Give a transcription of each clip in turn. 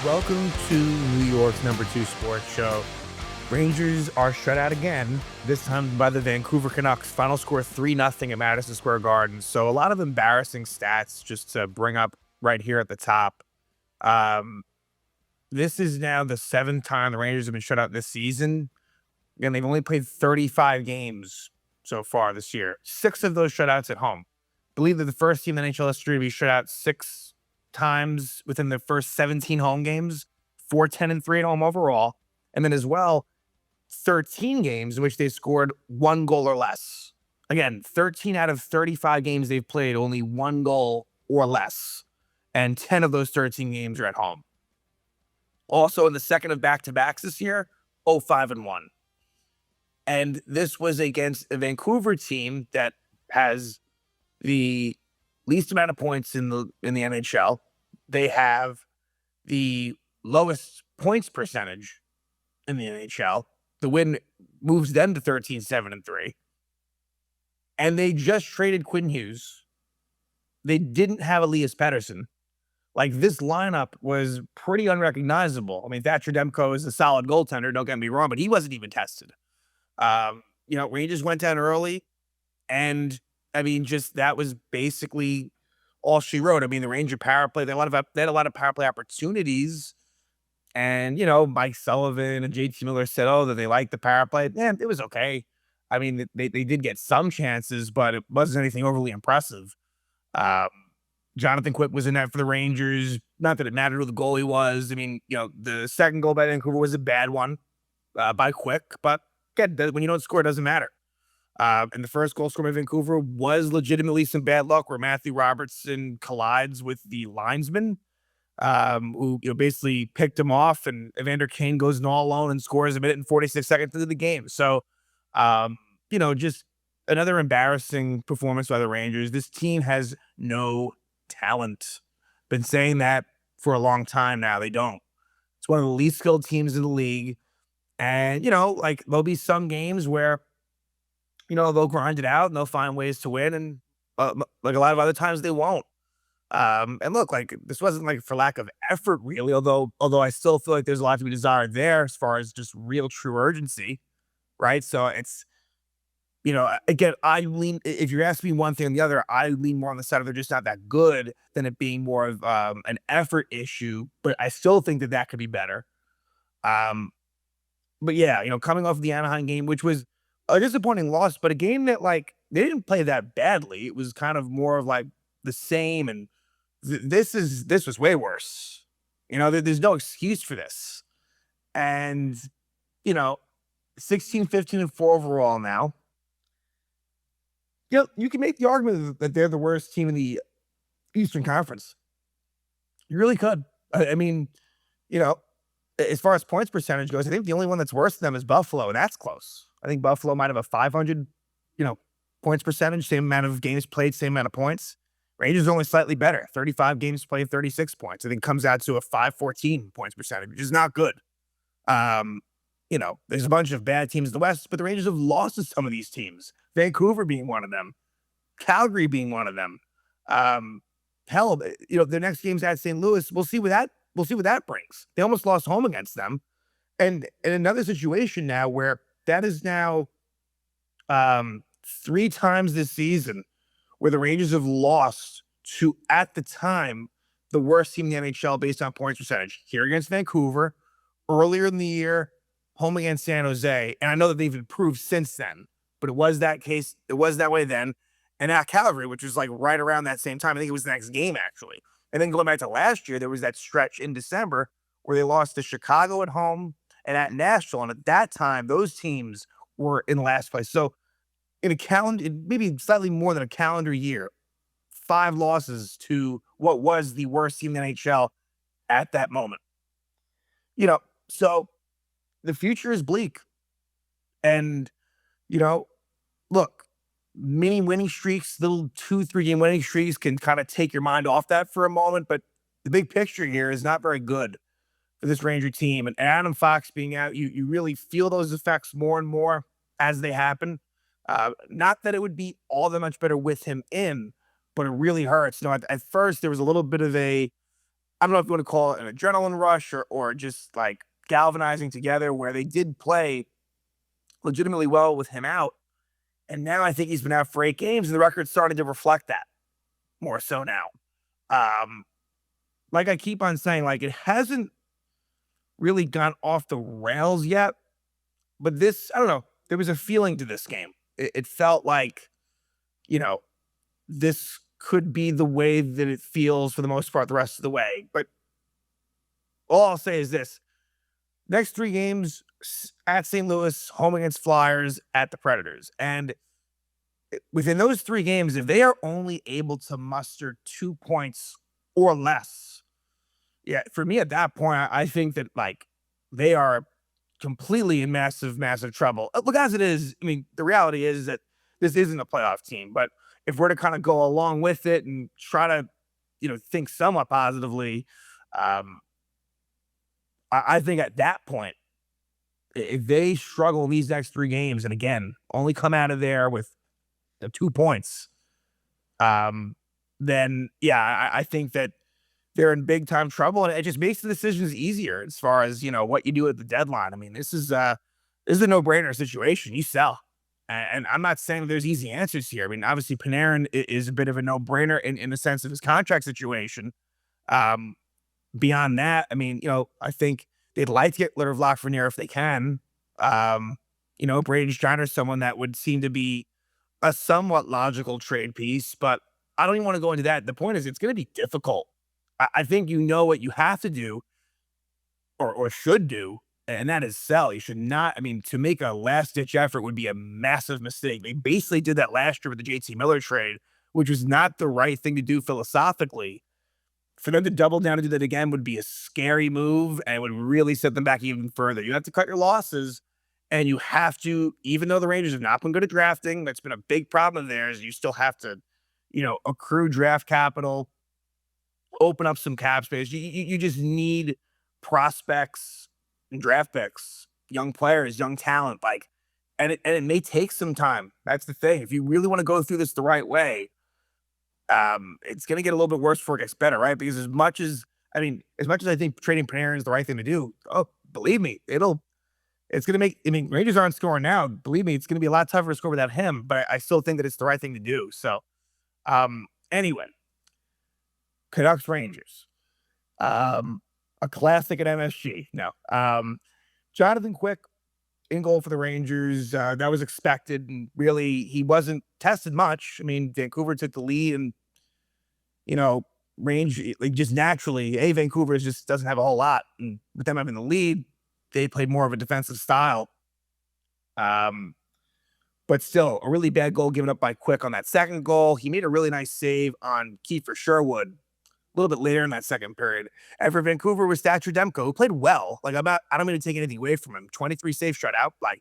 Welcome to New York's #2 sports show. Rangers are shut out again, this time by the Vancouver Canucks. Final score 3-0 at Madison Square Garden. So a lot of embarrassing stats just to bring up right here at the top. Um, this is now the seventh time the Rangers have been shut out this season. And they've only played 35 games so far this year. 6 of those shutouts at home. I believe they're the first team in NHL history to be shut out 6 times within their first 17 home games, 4-10-3 at home overall. And then as well, 13 games in which they scored 1 goal or less. Again, 13 out of 35 games they've played, only 1 goal or less. And 10 of those 13 games are at home. Also, in the second of back-to-backs this year, 0-5-1. And this was against a Vancouver team that has the least amount of points in the NHL. They have the lowest points percentage in the NHL. The win moves them to 13-7-3. And they just traded Quinn Hughes. They didn't have Elias Pettersson. Like, this lineup was pretty unrecognizable. I mean, Thatcher Demko is a solid goaltender, don't get me wrong, but he wasn't even tested. Rangers went down early, and I mean, just that was basically all she wrote. I mean, the Ranger power play, they had a lot of power play opportunities, and Mike Sullivan and JT Miller said, "Oh, that they liked the power play." Yeah, it was okay. I mean, they did get some chances, but it wasn't anything overly impressive. Um, Jonathan Quick was in net for the Rangers. Not that it mattered who the goalie was. I mean, the second goal by Vancouver was a bad one by Quick, but again, when you don't score, it doesn't matter. And the first goal scored by Vancouver was legitimately some bad luck, where Matthew Robertson collides with the linesman, who basically picked him off, and Evander Kane goes in all alone and scores a minute and 46 seconds into the game. So, just another embarrassing performance by the Rangers. This team has no talent. Been saying that for a long time now. They don't. It's one of the least skilled teams in the league. And, there'll be some games where, they'll grind it out and they'll find ways to win. And like a lot of other times they won't. And look, like, this wasn't like for lack of effort, really, although I still feel like there's a lot to be desired there as far as just real true urgency. Right. So it's, again, if you're asking me one thing or the other, I lean more on the side of they're just not that good than it being more of an effort issue. But I still think that could be better. But yeah, coming off the Anaheim game, which was a disappointing loss, but a game that, like, they didn't play that badly. It was kind of more of like the same, and this was way worse. There's no excuse for this. And 16, 15, and 4 overall now. You can make the argument that they're the worst team in the Eastern Conference. You really could. I mean, as far as points percentage goes, I think the only one that's worse than them is Buffalo, and that's close. I think Buffalo might have a 500, points percentage, same amount of games played, same amount of points. Rangers are only slightly better, 35 games played, 36 points. I think it comes out to a 514 points percentage, which is not good. There's a bunch of bad teams in the West, but the Rangers have lost to some of these teams. Vancouver being one of them, Calgary being one of them. Hell, the next game's at St. Louis. We'll see what that brings. They almost lost home against them. And in another situation now where that is now 3 times this season where the Rangers have lost to, at the time, the worst team in the NHL based on points percentage. Here against Vancouver, earlier in the year, home against San Jose. And I know that they've improved since then, but it was that case. It was that way then. And at Calgary, which was like right around that same time. I think it was the next game, actually. And then going back to last year, there was that stretch in December where they lost to Chicago at home and at Nashville. And at that time, those teams were in last place. So in a calendar, maybe slightly more than a calendar year, 5 losses to what was the worst team in the NHL at that moment. So the future is bleak. And, look, mini winning streaks, little 2-3 game winning streaks can kind of take your mind off that for a moment. But the big picture here is not very good for this Ranger team. And Adam Fox being out, you really feel those effects more and more as they happen. Not that it would be all that much better with him in, but it really hurts. At first there was a little bit of a I don't know if you want to call it an adrenaline rush or just like galvanizing together where they did play legitimately well with him out. And now I think he's been out for 8 games, and the record's starting to reflect that more so now. Um, like I keep on saying, like it hasn't really gone off the rails yet, but this, I don't know, there was a feeling to this game. It felt like, you know, this could be the way that it feels for the most part the rest of the way. But all I'll say is this: next 3 games at St. Louis, home against Flyers, at the Predators, and within those 3 games, if they are only able to muster 2 points or less, yeah, for me at that point, I think that like they are completely in massive, massive trouble. Look, as it is, I mean, the reality is that this isn't a playoff team. But if we're to kind of go along with it and try to, think somewhat positively, um, I think at that point, if they struggle in these next 3 games, and again, only come out of there with the 2 points, um, then yeah, I think that they're in big time trouble, and it just makes the decisions easier as far as what you do at the deadline. I mean, this is a no brainer situation. You sell, and I'm not saying there's easy answers here. I mean, obviously Panarin is a bit of a no brainer in the sense of his contract situation. Um, Beyond that, I mean, I think they'd like to get rid of Lafreniere if they can. Um, Brady Steiner is someone that would seem to be a somewhat logical trade piece, but I don't even want to go into that. The point is, it's going to be difficult. I think you know what you have to do or should do, and that is sell. You should not. I mean, to make a last ditch effort would be a massive mistake. They basically did that last year with the JT Miller trade, which was not the right thing to do philosophically. For them to double down and do that again would be a scary move and would really set them back even further. You have to cut your losses, and you have to, even though the Rangers have not been good at drafting, that's been a big problem of theirs. You still have to, accrue draft capital, open up some cap space. You just need prospects and draft picks, young players, young talent, like, and it may take some time. That's the thing. If you really want to go through this the right way, it's going to get a little bit worse before it gets better, right? Because as much as I think trading Panarin is the right thing to do, oh, believe me, it's going to make, I mean, Rangers aren't scoring now. Believe me, it's going to be a lot tougher to score without him, but I still think that it's the right thing to do. So, anyway, Canucks Rangers, a classic at MSG. No, Jonathan Quick in goal for the Rangers. That was expected, and really, he wasn't tested much. I mean, Vancouver took the lead, and range, like, just naturally, Vancouver just doesn't have a whole lot. And with them having the lead, they played more of a defensive style. But still, a really bad goal given up by Quick on that second goal. He made a really nice save on Kiefer Sherwood a little bit later in that second period. And for Vancouver was Thatcher Demko, who played well. Like, I don't mean to take anything away from him. 23 save shutout. Like,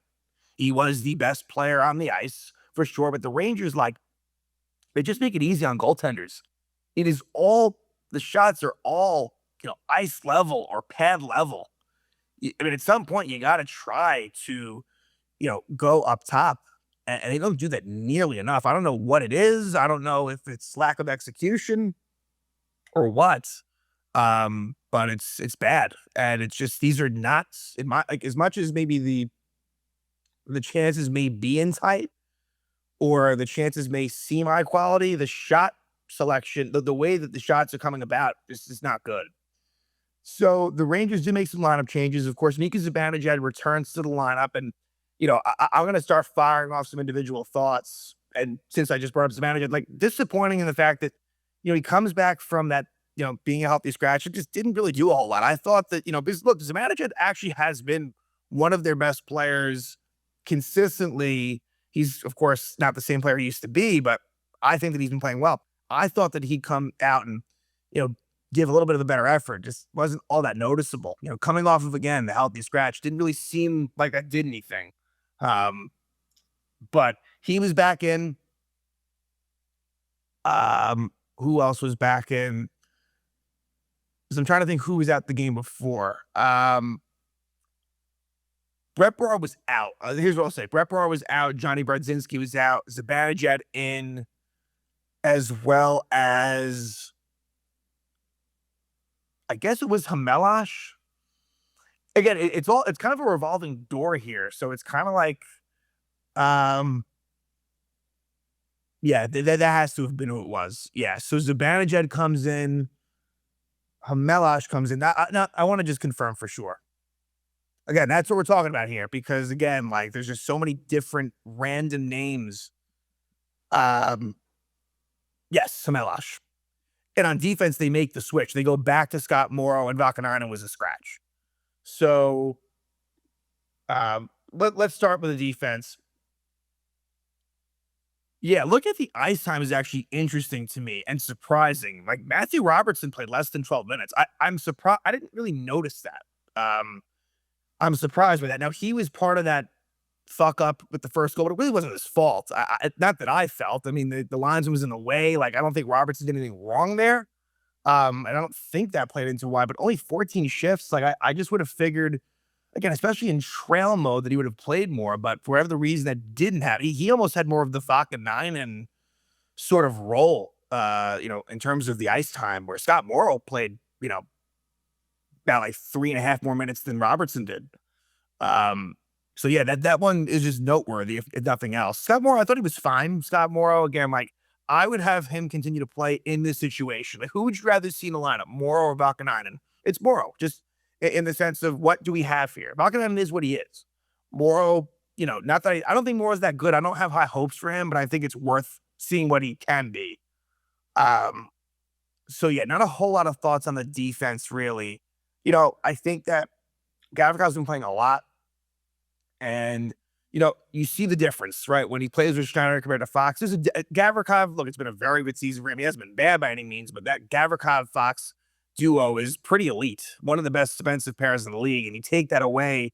he was the best player on the ice for sure. But the Rangers, like, they just make it easy on goaltenders. It is all, the shots are all, ice level or pad level. I mean, at some point, you got to try to, go up top. And they don't do that nearly enough. I don't know what it is. I don't know if it's lack of execution or what. But it's bad. And it's just, these are not, in my, like, as much as maybe the chances may be in tight, or the chances may seem high quality, the shot selection, the way that the shots are coming about, is not good. So the Rangers did make some lineup changes. Of course, Mika Zibanejad returns to the lineup, and I'm going to start firing off some individual thoughts. And since I just brought up Zibanejad, like, disappointing in the fact that he comes back from that, being a healthy scratch, it just didn't really do a whole lot. I thought that because look, Zibanejad actually has been one of their best players consistently. He's, of course, not the same player he used to be, but I think that he's been playing well. I thought that he'd come out and, give a little bit of a better effort. Just wasn't all that noticeable. Coming off of, again, the healthy scratch, didn't really seem like that did anything. But he was back in. Who else was back in? Because I'm trying to think who was at the game before. Brett Brower was out. Here's what I'll say. Brett Brower was out. Johnny Brodzinski was out. Zibanejad in, as well as I guess it was Hamelash. Again, it's kind of a revolving door here, so it's kind of like, um, yeah, that has to have been who it was. Yeah, so Zibanejad comes in, Hamelash comes in. I want to just confirm for sure. Again, that's what we're talking about here because again, like there's just so many different random names. Um, yes, Hamelash. And on defense, they make the switch. They go back to Scott Morrow, and Vakanainen was a scratch. So let's start with the defense. Yeah, look at the ice time is actually interesting to me and surprising. Like Matthew Robertson played less than 12 minutes. I'm surprised. I didn't really notice that. I'm surprised by that. Now he was part of that fuck up with the first goal, but it really wasn't his fault. Not that I felt. I mean, the linesman was in the way. Like I don't think Robertson did anything wrong there. And I don't think that played into why, but only 14 shifts. Like I just would have figured, again, especially in trail mode, that he would have played more. But for whatever the reason, that didn't happen. He almost had more of the Vakanainen sort of role, in terms of the ice time, where Scott Morrow played, about like 3.5 more minutes than Robertson did. Um, so yeah, that one is just noteworthy, if nothing else. Scott Morrow, I thought he was fine. Scott Morrow, again, like I would have him continue to play in this situation. Like, who would you rather see in the lineup, Morrow or Vakanainen? It's Morrow, just in the sense of what do we have here? Vakanainen is what he is. Morrow, not that I don't think Morrow's that good. I don't have high hopes for him, but I think it's worth seeing what he can be. Um, so yeah, not a whole lot of thoughts on the defense, really. I think that Gavrikov's been playing a lot. And, you see the difference, right? When he plays with Schneider compared to Fox, Gavrikov, look, it's been a very good season for him. He hasn't been bad by any means, but that Gavrikov Fox duo is pretty elite. One of the best defensive pairs in the league. And you take that away,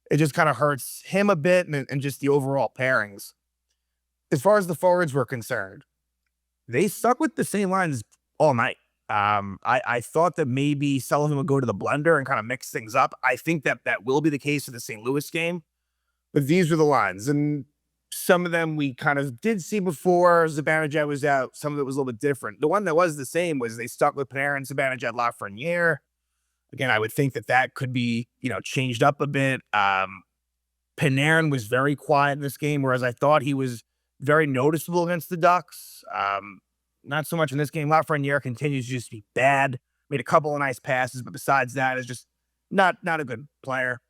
it just kind of hurts him a bit and just the overall pairings. As far as the forwards were concerned, they stuck with the same lines all night. I thought that maybe Sullivan would go to the blender and kind of mix things up. I think that will be the case for the St. Louis game. But these were the lines, and some of them we kind of did see before Zibanejad was out. Some of it was a little bit different. The one that was the same was they stuck with Panarin, Zibanejad, Lafreniere. Again, I would think that could be, changed up a bit. Panarin was very quiet in this game, whereas I thought he was very noticeable against the Ducks. Not so much in this game. Lafreniere continues to just be bad. Made a couple of nice passes, but besides that, is just not a good player.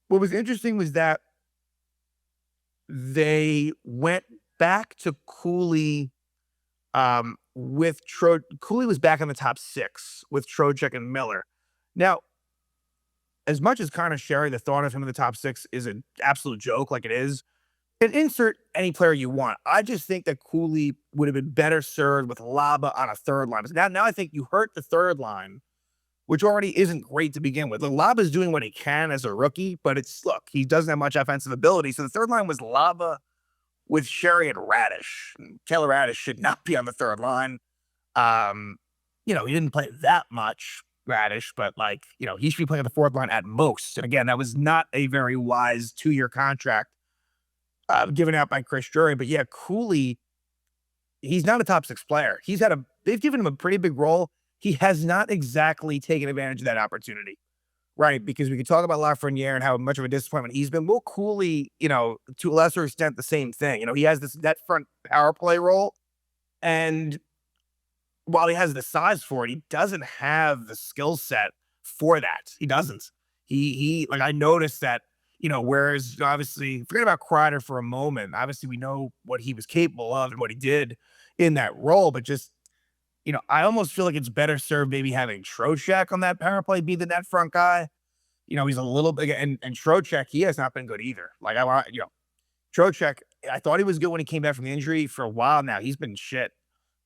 What was interesting was that they went back to Cooley with Cooley was back in the top six with Trocheck and Miller. Now, as much as Connor Sherry, the thought of him in the top six is an absolute joke, like it is, and insert any player you want. I just think that Cooley would have been better served with Laba on a third line. Now I think you hurt the third line, which already isn't great to begin with. Laba's doing what he can as a rookie, but look, he doesn't have much offensive ability. So the third line was Laba with Sherry and Radish. Taylor Radish should not be on the third line. He didn't play that much, Radish, but he should be playing on the fourth line at most. And again, that was not a very wise 2-year contract given out by Chris Drury. But yeah, Cooley, he's not a top six player. They've given him a pretty big role. He has not exactly taken advantage of that opportunity, right? Because we could talk about Lafreniere and how much of a disappointment he's been. Will Cooley, to a lesser extent, the same thing. He has this net front power play role, and while he has the size for it, he doesn't have the skill set for that. He doesn't. I noticed that. Whereas obviously, forget about Kreider for a moment. Obviously, we know what he was capable of and what he did in that role, but just I almost feel like it's better served maybe having Trocheck on that power play be the net front guy. He's a little bit, and Trocheck, he has not been good either. Trocheck, I thought he was good when he came back from the injury. For a while now, he's been shit.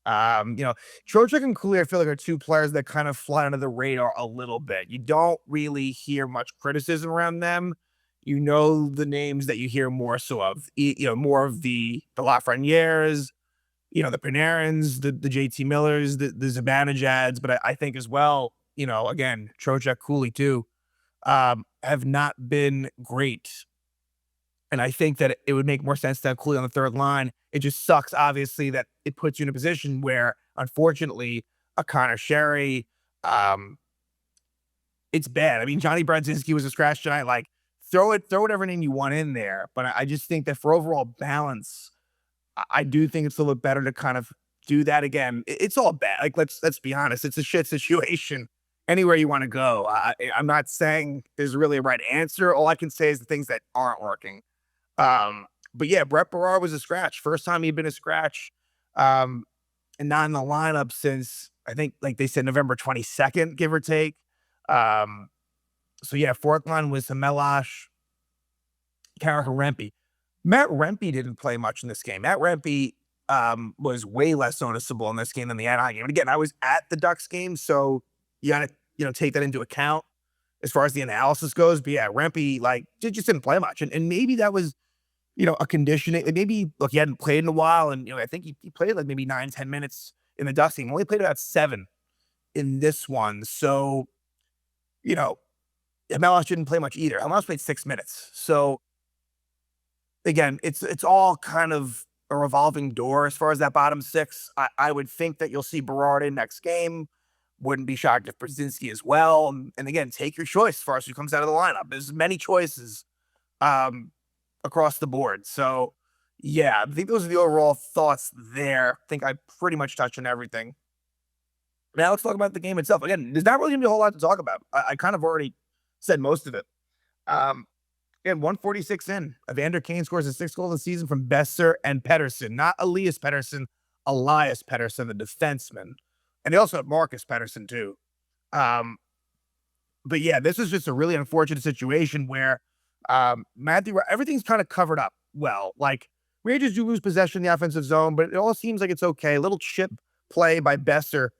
Trocheck and Cooley, I feel like are two players that kind of fly under the radar a little bit. You don't really hear much criticism around them. The names that you hear more so of, more of the Lafrenieres, the Panarins, the JT Millers, the Zibanejads, but I think as well, again, Trocheck, Cooley too, have not been great. And I think that it would make more sense to have Cooley on the third line. It just sucks, obviously, that it puts you in a position where, unfortunately, a Connor Sherry, Um, it's bad. I mean, Johnny Brodzinski was a scratch tonight. Like, throw whatever name you want in there. But I just think that for overall balance, I do think it's a little bit better to kind of do that again. It's all bad. Like, let's be honest. It's a shit situation anywhere you want to go. I'm not saying there's really a right answer. All I can say is the things that aren't working. Um, but yeah, Brett Berard was a scratch. First time he'd been a scratch, um, and not in the lineup since I think, like they said, November 22nd, give or take. Um, so yeah, fourth line was Hamelash, Carrick, and Rempe. Matt Rempe didn't play much in this game. Matt Rempe was way less noticeable in this game than the Anaheim game. And again, I was at the Ducks game, so you gotta take that into account as far as the analysis goes. But yeah, Rempe like just didn't play much, and maybe that was a conditioning. Maybe look, he hadn't played in a while, and I think he played like maybe 9-10 minutes in the Ducks game. Only played about 7 in this one, so you know MLS didn't play much either. MLS played 6 minutes, so again, it's all kind of a revolving door as far as that bottom six. I would think that you'll see Berard in next game. Wouldn't be shocked if Brzezinski as well. And again, take your choice as far as who comes out of the lineup. There's many choices um, across the board. So yeah, I think those are the overall thoughts there. I think I pretty much touched on everything. Now let's talk about the game itself. Again, there's not really gonna be a whole lot to talk about. I kind of already said most of it. Um, and 146 in. Evander Kane scores his 6th goal of the season from Besser and Pettersson, not Elias Pettersson, Elias Pettersson, the defenseman. And they also have Marcus Pettersson too. Um, but yeah, this is just a really unfortunate situation where everything's kind of covered up well. Like, Rangers do lose possession in the offensive zone, but it all seems like it's okay. A little chip play by Besser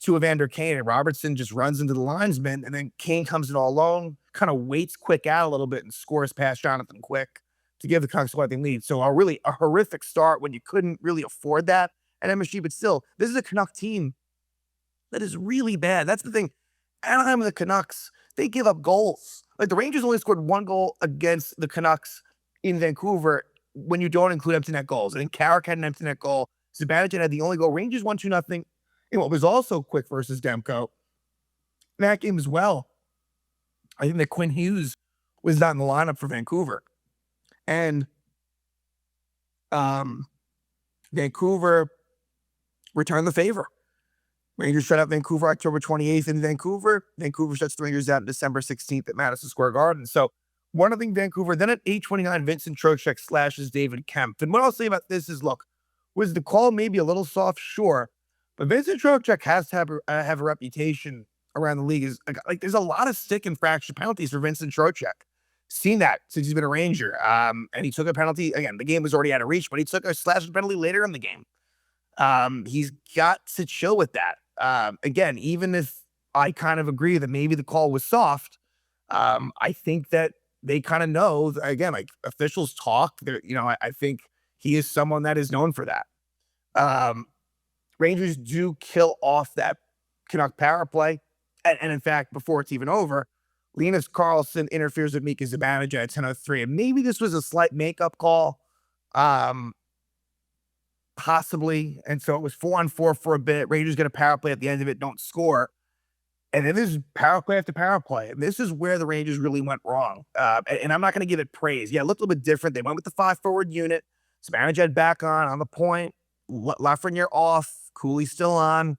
to Evander Kane, and Robertson just runs into the linesman, and then Kane comes in all alone, kind of waits Quick out a little bit and scores past Jonathan Quick to give the Canucks a 1-0 lead. So a horrific start when you couldn't really afford that at MSG, but still, this is a Canuck team that is really bad. That's the thing. Anaheim and the Canucks, they give up goals. Like, the Rangers only scored 1 goal against the Canucks in Vancouver when you don't include empty net goals. I think Carrick had an empty net goal. Zibanejad had the only goal. Rangers won 2-0 in what was also Quick versus Demko. In that game as well, I think that Quinn Hughes was not in the lineup for Vancouver. And Vancouver returned the favor. Rangers shut out Vancouver October 28th in Vancouver. Vancouver shuts the Rangers out on December 16th at Madison Square Garden. So 1-0 Vancouver. Then at 8:29, Vincent Trocheck slashes David Kemp. And what I'll say about this is, look, was the call maybe a little soft? Sure. But Vincent Trocheck has to have a reputation around the league. Like, there's a lot of stick and fracture penalties for Vincent Trocheck. Seen that since he's been a Ranger. And he took a penalty. Again, the game was already out of reach, but he took a slashing penalty later in the game. He's got to chill with that. Again, even if I kind of agree that maybe the call was soft, I think that they kind of know, again, like, officials talk. I think he is someone that is known for that. Rangers do kill off that Canuck power play. And in fact, before it's even over, Linus Karlsson interferes with Mika Zibanejad at 10:03. And maybe this was a slight makeup call. Possibly. And so it was 4-on-4 for a bit. Rangers get a power play at the end of it, don't score. And then there's power play after power play. And this is where the Rangers really went wrong. And I'm not going to give it praise. Yeah, it looked a little bit different. They went with the 5-forward unit. Zibanejad back on the point. Lafreniere off. Cooley still on.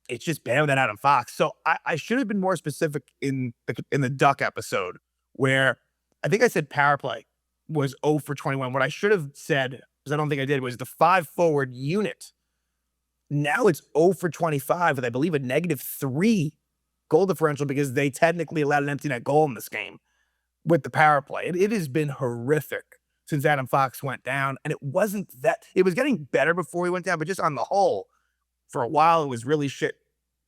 It's just bad without Adam Fox. So I should have been more specific in the Duck episode, where I think I said power play was 0 for 21. What I should have said, because I don't think I did, was the 5-forward unit. Now it's 0 for 25 with, I believe, a -3 goal differential, because they technically allowed an empty net goal in this game with the power play. It has been horrific since Adam Fox went down. And it was getting better before he went down, but just on the whole, for a while, it was really shit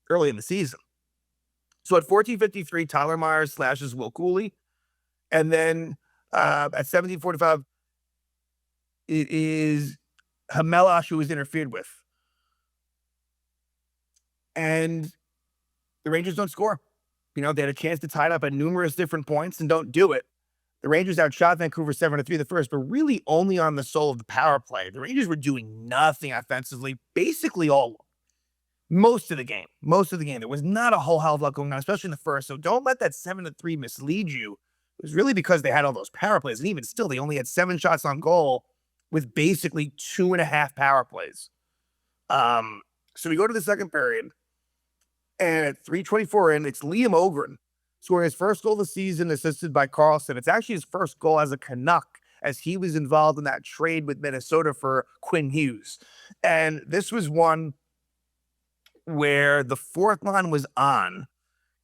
early in the season. So at 14:53, Tyler Myers slashes Will Cooley. And then at 17:45, it is Hamelash who was interfered with. And the Rangers don't score. They had a chance to tie it up at numerous different points and don't do it. The Rangers outshot Vancouver 7-3 the first, but really only on the soul of the power play. The Rangers were doing nothing offensively, basically all. Most of the game. Most of the game. There was not a whole hell of a lot going on, especially in the first. So don't let that 7-3 mislead you. It was really because they had all those power plays. And even still, they only had 7 shots on goal with basically 2.5 power plays. So we go to the second period, and at 3:24 in, it's Liam Ogren scoring his first goal of the season, assisted by Carlson. It's actually his first goal as a Canuck, as he was involved in that trade with Minnesota for Quinn Hughes. And this was one where the fourth line was on.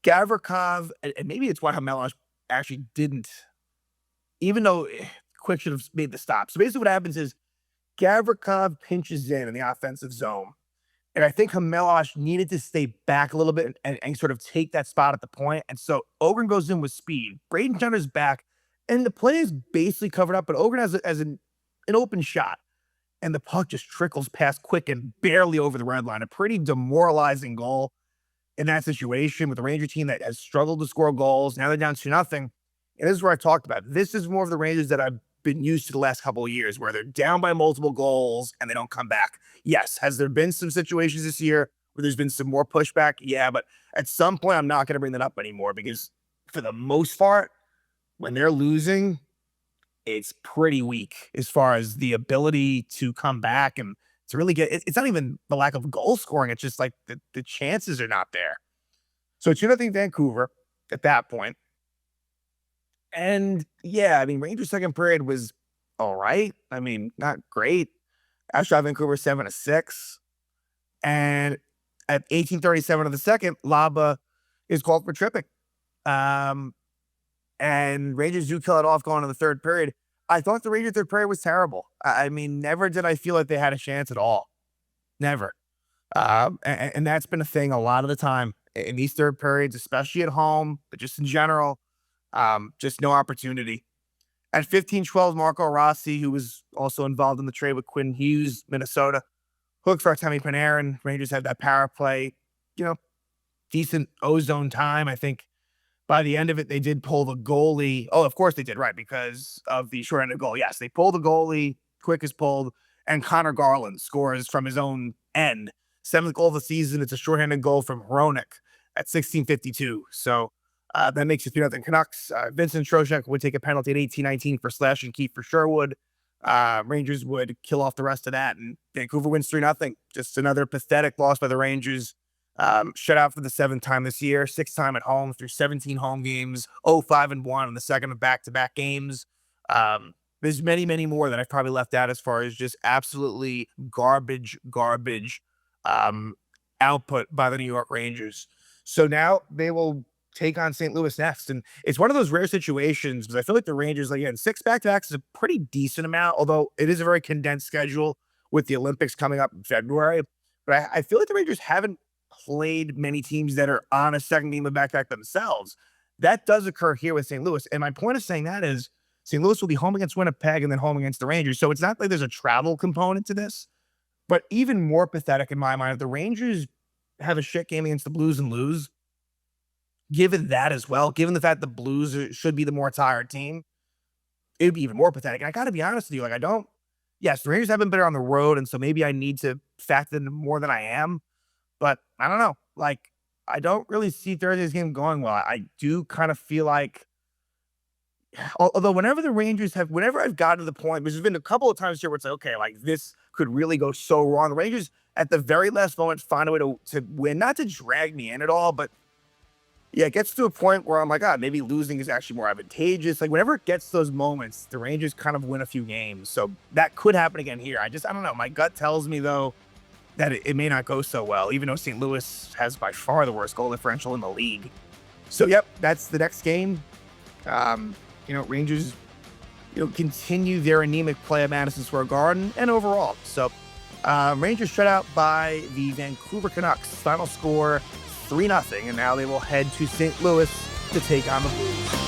Gavrikov, and maybe it's why Hamelosh actually didn't, even though Quick should have made the stop. So basically what happens is Gavrikov pinches in the offensive zone. And I think Hamelosh needed to stay back a little bit and sort of take that spot at the point. And so Ogren goes in with speed. Braden Jenner's back, and the play is basically covered up, but Ogren has an open shot. And the puck just trickles past Quick and barely over the red line. A pretty demoralizing goal in that situation with a Ranger team that has struggled to score goals. Now they're down 2-0. And this is where I talked about. This is more of the Rangers that I've been used to the last couple of years, where they're down by multiple goals and they don't come back. Yes, has there been some situations this year where there's been some more pushback? Yeah, but at some point, I'm not going to bring that up anymore, because for the most part, when they're losing, it's pretty weak as far as the ability to come back and to really get. It's not even the lack of goal scoring. It's just like the chances are not there. So 2-0 Vancouver at that point. And yeah, I mean, Rangers' second period was all right. I mean, not great. Ashton Vancouver 7-6. And at 18:37 of the second, Laba is called for tripping. And Rangers do kill it off going to the third period. I thought the Rangers' third period was terrible. I mean, never did I feel like they had a chance at all. Never. And that's been a thing a lot of the time in these third periods, especially at home, but just in general. Just no opportunity. At 15:12, Marco Rossi, who was also involved in the trade with Quinn Hughes, Minnesota, hooked for Artemi Panarin. Rangers had that power play, decent ozone time. I think by the end of it, they did pull the goalie. Oh, of course they did, right, because of the shorthanded goal. Yes, they pulled the goalie, Quick is pulled, and Connor Garland scores from his own end. 7th goal of the season. It's a shorthanded goal from Hronek at 16:52. So that makes it 3-0 Canucks. Vincent Trocheck would take a penalty at 18:19 for Slash and Keith for Sherwood. Rangers would kill off the rest of that, and Vancouver wins 3-0. Just another pathetic loss by the Rangers. Shut out for the 7th time this year, 6th time at home through 17 home games, 0-5-1 in the second of back-to-back games. There's many, many more that I've probably left out as far as just absolutely garbage output by the New York Rangers. So now they will take on St. Louis next. And it's one of those rare situations, because I feel like the Rangers, again, 6 back-to-backs is a pretty decent amount, although it is a very condensed schedule with the Olympics coming up in February. But I feel like the Rangers haven't played many teams that are on a second game of back-to-back themselves. That does occur here with St. Louis. And my point of saying that is St. Louis will be home against Winnipeg and then home against the Rangers. So it's not like there's a travel component to this. But even more pathetic in my mind, if the Rangers have a shit game against the Blues and lose, given that as well, given the fact the Blues should be the more tired team, it would be even more pathetic. And I got to be honest with you, yes, the Rangers haven't been on the road, and so maybe I need to factor in more than I am. But I don't know. I don't really see Thursday's game going well. I do kind of feel like, although whenever I've gotten to the point, there's been a couple of times here where it's like, okay, this could really go so wrong. The Rangers, at the very last moment, find a way to win, not to drag me in at all, but yeah, it gets to a point where I'm like, maybe losing is actually more advantageous. Whenever it gets to those moments, the Rangers kind of win a few games. So that could happen again here. I don't know. My gut tells me, though, that it may not go so well, even though St. Louis has by far the worst goal differential in the league. So, yep, that's the next game. Rangers, continue their anemic play at Madison Square Garden and overall. So, Rangers shut out by the Vancouver Canucks. Final score 3-0, and now they will head to St. Louis to take on the Blues.